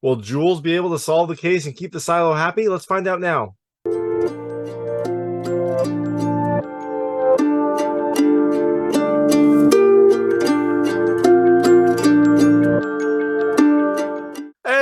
Will Jules be able to solve the case and keep the silo happy? Let's find out now. Hey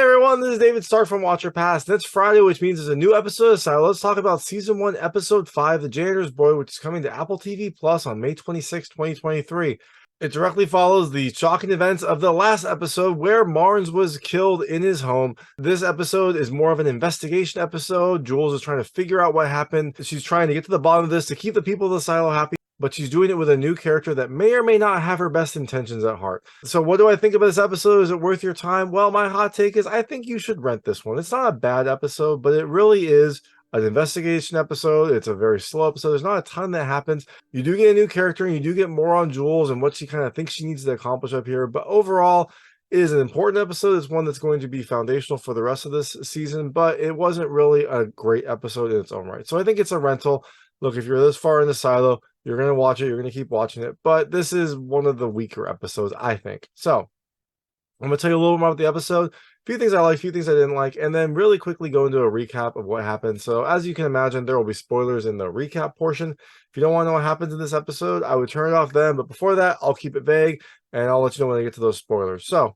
everyone, this is David Stark from Watch Your Past. It's Friday, which means there's a new episode of Silo. Let's talk about Season 1, Episode 5, The Janitor's Boy, which is coming to Apple TV Plus on May 26, 2023. It directly follows the shocking events of the last episode where Marnes was killed in his home. This episode is more of an investigation episode. Jules is trying to figure out what happened. She's trying to get to the bottom of this to keep the people of the silo happy, but she's doing it with a new character that may or may not have her best intentions at heart. So what do I think about this episode? Is it worth your time? Well, my hot take is I think you should rent this one. It's not a bad episode, but it really is an investigation episode. It's a very slow episode. There's not a ton that happens. You do get a new character and you do get more on Jules and what she kind of thinks she needs to accomplish up here. But overall, it is an important episode. It's one that's going to be foundational for the rest of this season, but it wasn't really a great episode in its own right. So I think it's a rental. Look, if you're this far in the silo, you're going to watch it. You're going to keep watching it. But this is one of the weaker episodes, I think. So I'm going to tell you a little more about the episode. A few things I liked, a few things I didn't like, and then really quickly go into a recap of what happened. So as you can imagine, there will be spoilers in the recap portion. If you don't want to know what happens in this episode, I would turn it off then. But before that, I'll keep it vague, and I'll let you know when I get to those spoilers. So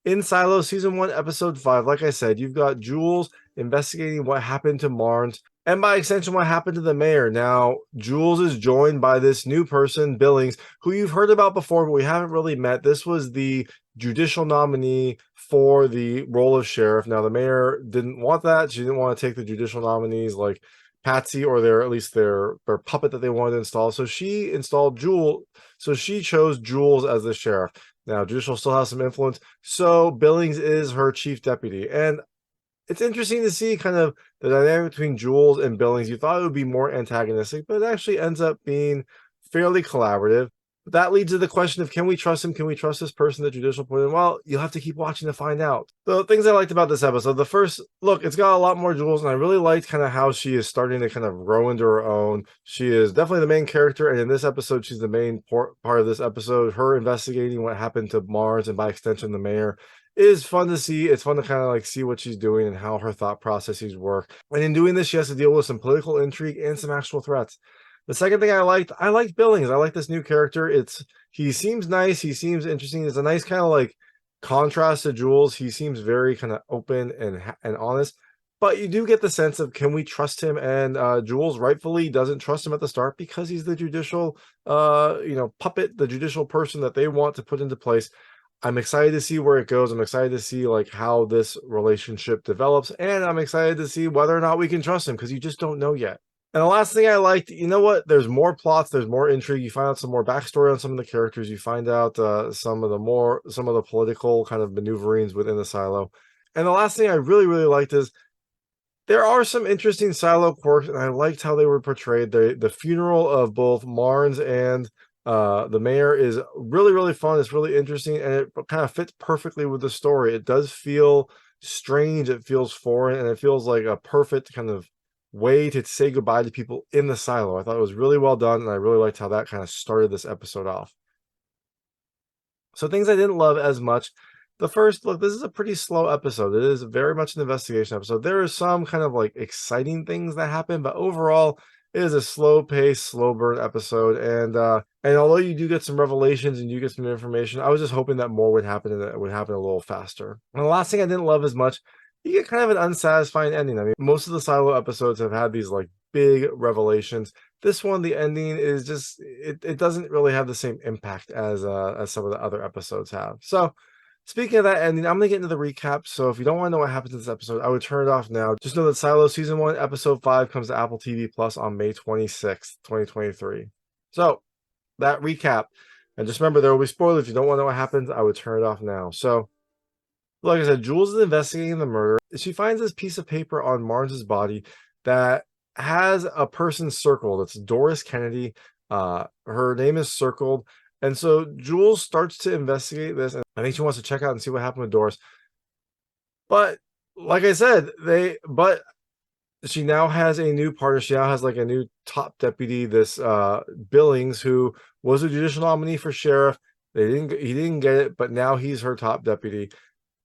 in Silo, Season 1, Episode 5, like I said, you've got Jules investigating what happened to Marnes, and by extension, what happened to the mayor. Now, Jules is joined by this new person, Billings, who you've heard about before, but we haven't really met. This was the judicial nominee for the role of sheriff. Now, the mayor didn't want that. She didn't want to take the judicial nominees like Patsy or at least their puppet that they wanted to install. So she installed Jules. So she chose Jules as the sheriff. Now, judicial still has some influence. So Billings is her chief deputy. And it's interesting to see kind of the dynamic between Jules and Billings. You thought it would be more antagonistic, but it actually ends up being fairly collaborative. But that leads to the question of, can we trust him? Can we trust this person that judicial put in? Well, you'll have to keep watching to find out. The things I liked about this episode, the first, look, it's got a lot more Jules, and I really liked kind of how she is starting to kind of grow into her own. She is definitely the main character, and in this episode, she's the main part of this episode. Her investigating what happened to Marnes, and by extension, the mayor, is fun to see. It's fun to kind of like see what she's doing and how her thought processes work. And in doing this, she has to deal with some political intrigue and some actual threats. The second thing I liked Billings. I like this new character. He seems nice. He seems interesting. It's a nice kind of like contrast to Jules. He seems very kind of open and honest. But you do get the sense of, can we trust him? And Jules rightfully doesn't trust him at the start because he's the judicial puppet, the judicial person that they want to put into place. I'm excited to see where it goes. I'm excited to see like how this relationship develops, and I'm excited to see whether or not we can trust him, because you just don't know yet. And the last thing I liked, you know what? There's more plots, there's more intrigue. You find out some more backstory on some of the characters. You find out some of the political kind of maneuverings within the silo. And the last thing I really, really liked is there are some interesting silo quirks, and I liked how they were portrayed. The funeral of both Marnes and the mayor is really, really fun. It's really interesting, and it kind of fits perfectly with the story. It does feel strange, it feels foreign, and it feels like a perfect kind of way to say goodbye to people in the silo. I thought it was really well done, and I really liked how that kind of started this episode off. So things I didn't love as much. The first, look, this is a pretty slow episode. It is very much an investigation episode. There are some kind of like exciting things that happen, but overall, it is a slow pace, slow burn episode. And although you do get some revelations and you get some information, I was just hoping that more would happen and that it would happen a little faster. And the last thing I didn't love as much, you get kind of an unsatisfying ending. I mean, most of the silo episodes have had these like big revelations. This one, the ending is just, it doesn't really have the same impact as some of the other episodes have. So speaking of that ending, I'm going to get into the recap. So if you don't want to know what happens in this episode, I would turn it off now. Just know that Silo Season 1, Episode 5 comes to Apple TV Plus on May 26th, 2023. So that recap. And just remember, there will be spoilers. If you don't want to know what happens, I would turn it off now. So like I said, Jules is investigating the murder. She finds this piece of paper on Marnes's body that has a person circled. It's Doris Kennedy. Her name is circled. And so Jules starts to investigate this, and I think she wants to check out and see what happened with Doris. But like I said, she now has a new partner. She now has like a new top deputy, this Billings, who was a judicial nominee for sheriff. He didn't get it, but now he's her top deputy.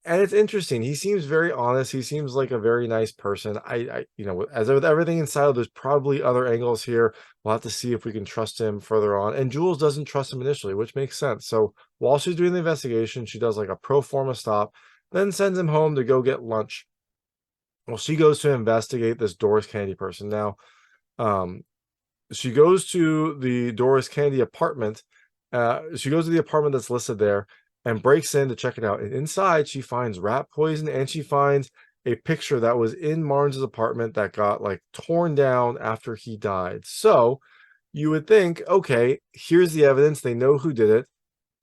And it's interesting. He seems very honest. He seems like a very nice person. As with everything in Silo, there's probably other angles here. We'll have to see if we can trust him further on. And Jules doesn't trust him initially, which makes sense. So while she's doing the investigation, she does like a pro forma stop, then sends him home to go get lunch. Well, she goes to investigate this Doris Candy person. Now, she goes to the Doris Candy apartment. She goes to the apartment that's listed there and breaks in to check it out. And inside, she finds rat poison, and she finds a picture that was in Marnes' apartment that got like torn down after he died. So you would think, okay, here's the evidence. They know who did it.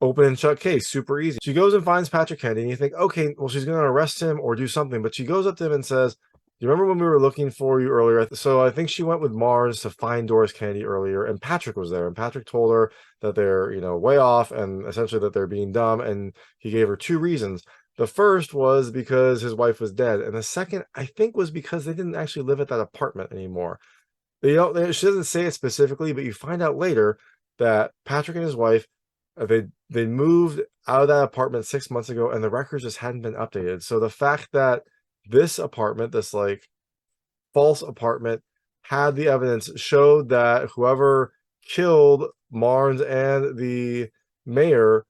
Open and shut case, super easy. She goes and finds Patrick Kennedy, and you think, okay, well, she's going to arrest him or do something. But she goes up to him and says, you remember when we were looking for you earlier? So I think she went with Marnes to find Doris Candy earlier, and Patrick was there. And Patrick told her that they're, way off and essentially that they're being dumb. And he gave her two reasons. The first was because his wife was dead. And the second, I think, was because they didn't actually live at that apartment anymore. She doesn't say it specifically, but you find out later that Patrick and his wife, they moved out of that apartment 6 months ago, and the records just hadn't been updated. So the fact that this apartment, this like false apartment, had the evidence showed that whoever killed Marnes and the mayor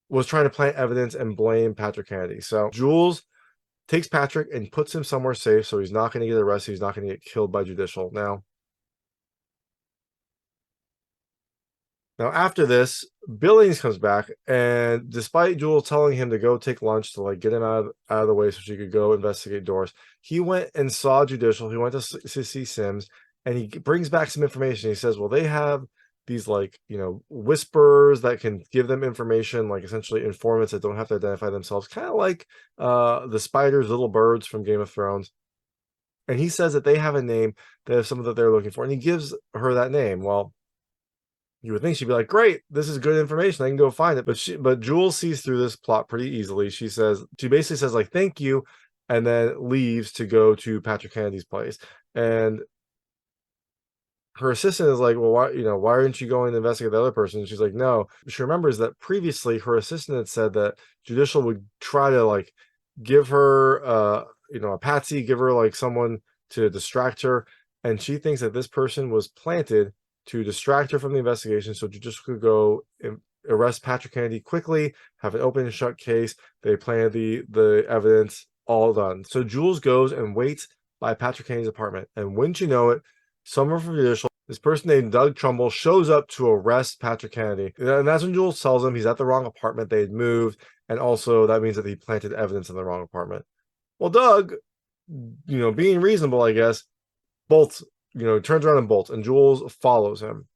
was trying to plant evidence and blame Patrick Kennedy. So Jules takes Patrick and puts him somewhere safe so he's not going to get arrested. He's not going to get killed by judicial. Now, after this, Billings comes back, and despite Jules telling him to go take lunch to like get him out of the way so she could go investigate Doris, he went and saw judicial. He went to see Sims, and he brings back some information. He says, well, they have these whispers that can give them information, like essentially informants that don't have to identify themselves, kind of like the spiders, little birds from Game of Thrones. And he says that they have a name, they have someone that they're looking for, and he gives her that name. Well, you would think she'd be like, great, this is good information, I can go find it. But Jules sees through this plot pretty easily. She basically says like, thank you, and then leaves to go to Patrick Kennedy's place. And her assistant is like, well, why aren't you going to investigate the other person? And she's like, no. She remembers that previously her assistant had said that judicial would try to like give her a patsy, give her like someone to distract her. And she thinks that this person was planted to distract her from the investigation so judicial could go arrest Patrick Kennedy quickly, have an open and shut case. They planted the evidence, all done. So Jules goes and waits by Patrick Kennedy's apartment. And wouldn't you know it, someone from judicial, this person named Doug Trumbull, shows up to arrest Patrick Kennedy. And that's when Jules tells him he's at the wrong apartment. They had moved. And also that means that he planted evidence in the wrong apartment. Well, Doug, being reasonable, I guess, bolts, turns around and bolts, and Jules follows him.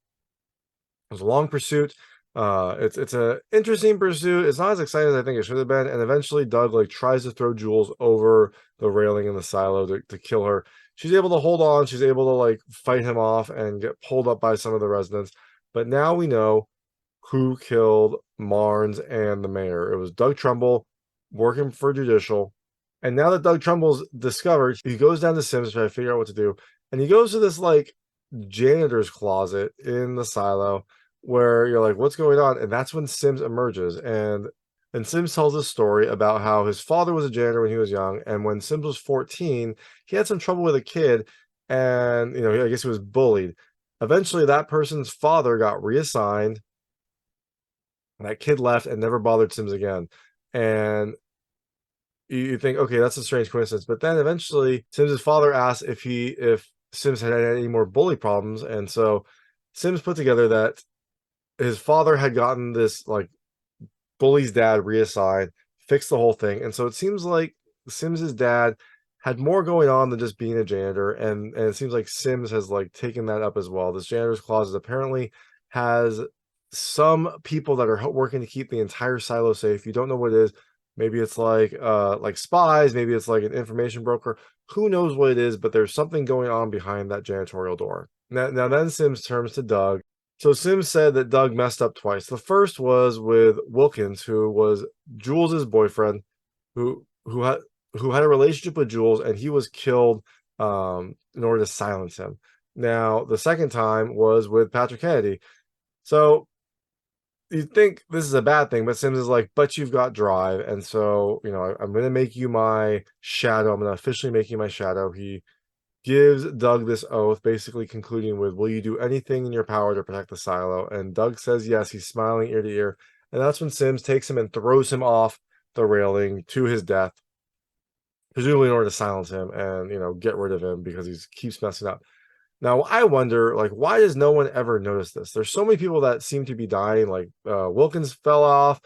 It was a long pursuit. It's an interesting pursuit. It's not as exciting as I think it should have been. And eventually Doug tries to throw Jules over the railing in the silo to kill her. She's able to hold on. She's able to fight him off and get pulled up by some of the residents. But now we know who killed Marnes and the mayor. It was Doug Trumbull working for judicial. And now that Doug Trumbull's discovered, he goes down to Sims to try to figure out what to do. And he goes to this janitor's closet in the silo where you're like, what's going on? And that's when Sims emerges. And Sims tells a story about how his father was a janitor when he was young. And when Sims was 14, he had some trouble with a kid. And, I guess he was bullied. Eventually, that person's father got reassigned. That kid left and never bothered Sims again. And you think, okay, that's a strange coincidence. But then eventually, Sims's father asked if Sims had any more bully problems. And so Sims put together that his father had gotten this bully's dad reassigned, fixed the whole thing. And so it seems like Sims's dad had more going on than just being a janitor. And it seems like Sims has taken that up as well. This janitor's closet apparently has some people that are working to keep the entire silo safe. You don't know what it is. Maybe it's like spies. Maybe it's like an information broker. Who knows what it is, but there's something going on behind that janitorial door. Now then Sims turns to Doug. So Sims said that Doug messed up twice. The first was with Wilkins, who was Jules's boyfriend, who had a relationship with Jules, and he was killed in order to silence him. Now, the second time was with Patrick Kennedy. So you'd think this is a bad thing, but Sims is like, but you've got drive, and so I'm gonna make you my shadow. I'm gonna officially make you my shadow. He gives Doug this oath, basically concluding with, will you do anything in your power to protect the silo? And Doug says yes. He's smiling ear to ear, and that's when Sims takes him and throws him off the railing to his death, presumably in order to silence him and get rid of him because he keeps messing up. Now, I wonder, like, why does no one ever notice this? There's so many people that seem to be dying. Like, Wilkins fell off.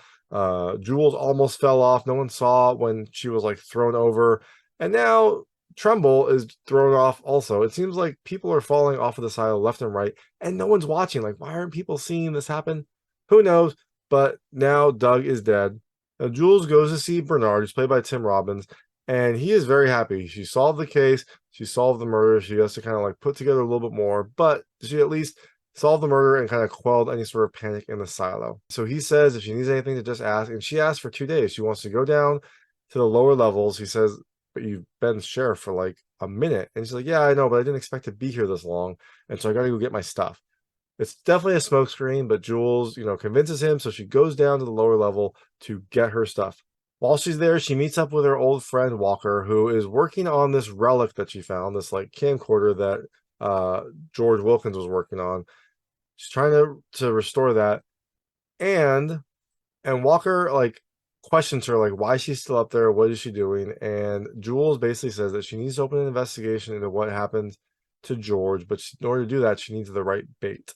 Jules almost fell off. No one saw when she was, like, thrown over. And now Trumbull is thrown off also. It seems like people are falling off of the silo left and right, and no one's watching. Like, why aren't people seeing this happen? Who knows? But now Doug is dead. Now, Jules goes to see Bernard, who's played by Tim Robbins, and he is very happy. She solved the case. She solved the murder. She has to kind of like put together a little bit more, but she at least solved the murder and kind of quelled any sort of panic in the silo. So he says if she needs anything to just ask, and she asked for 2 days. She wants to go down to the lower levels. He says, but you've been sheriff for like a minute. And she's like, yeah, I know, but I didn't expect to be here this long. And so I got to go get my stuff. It's definitely a smokescreen, but Jules, convinces him. So she goes down to the lower level to get her stuff. While she's there, she meets up with her old friend Walker, who is working on this relic that she found, this like camcorder that George Wilkins was working on. She's trying to restore that, and Walker like questions her like why she's still up there, what is she doing, and Jules basically says that she needs to open an investigation into what happened to George, but in order to do that, she needs the right bait.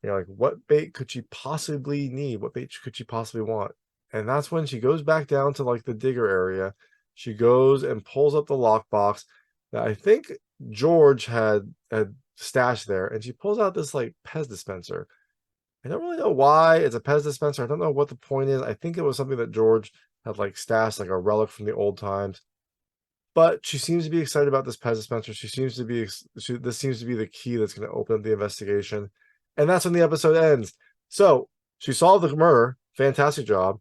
Like what bait could she possibly need? What bait could she possibly want? And that's when she goes back down to like the digger area. She goes and pulls up the lockbox that I think George had stashed there. And she pulls out this like Pez dispenser. I don't really know why it's a Pez dispenser. I don't know what the point is. I think it was something that George had like stashed, like a relic from the old times. But she seems to be excited about this Pez dispenser. This seems to be the key that's going to open up the investigation. And that's when the episode ends. So she solved the murder. Fantastic job.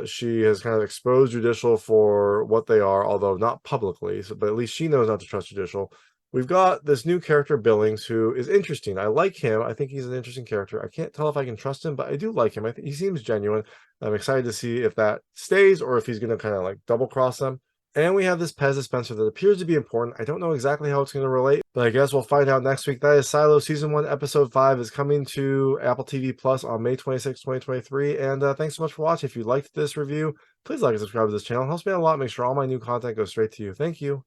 She has kind of exposed Judicial for what they are, although not publicly, but at least she knows not to trust Judicial. We've got this new character, Billings, who is interesting. I like him. I think he's an interesting character. I can't tell if I can trust him, but I do like him. I think he seems genuine. I'm excited to see if that stays or if he's going to kind of like double cross them. And we have this Pez dispenser that appears to be important. I don't know exactly how it's going to relate, but I guess we'll find out next week. That is Silo Season 1, Episode 5 is coming to Apple TV Plus on May 26, 2023. And thanks so much for watching. If you liked this review, please like and subscribe to this channel. It helps me out a lot. Make sure all my new content goes straight to you. Thank you.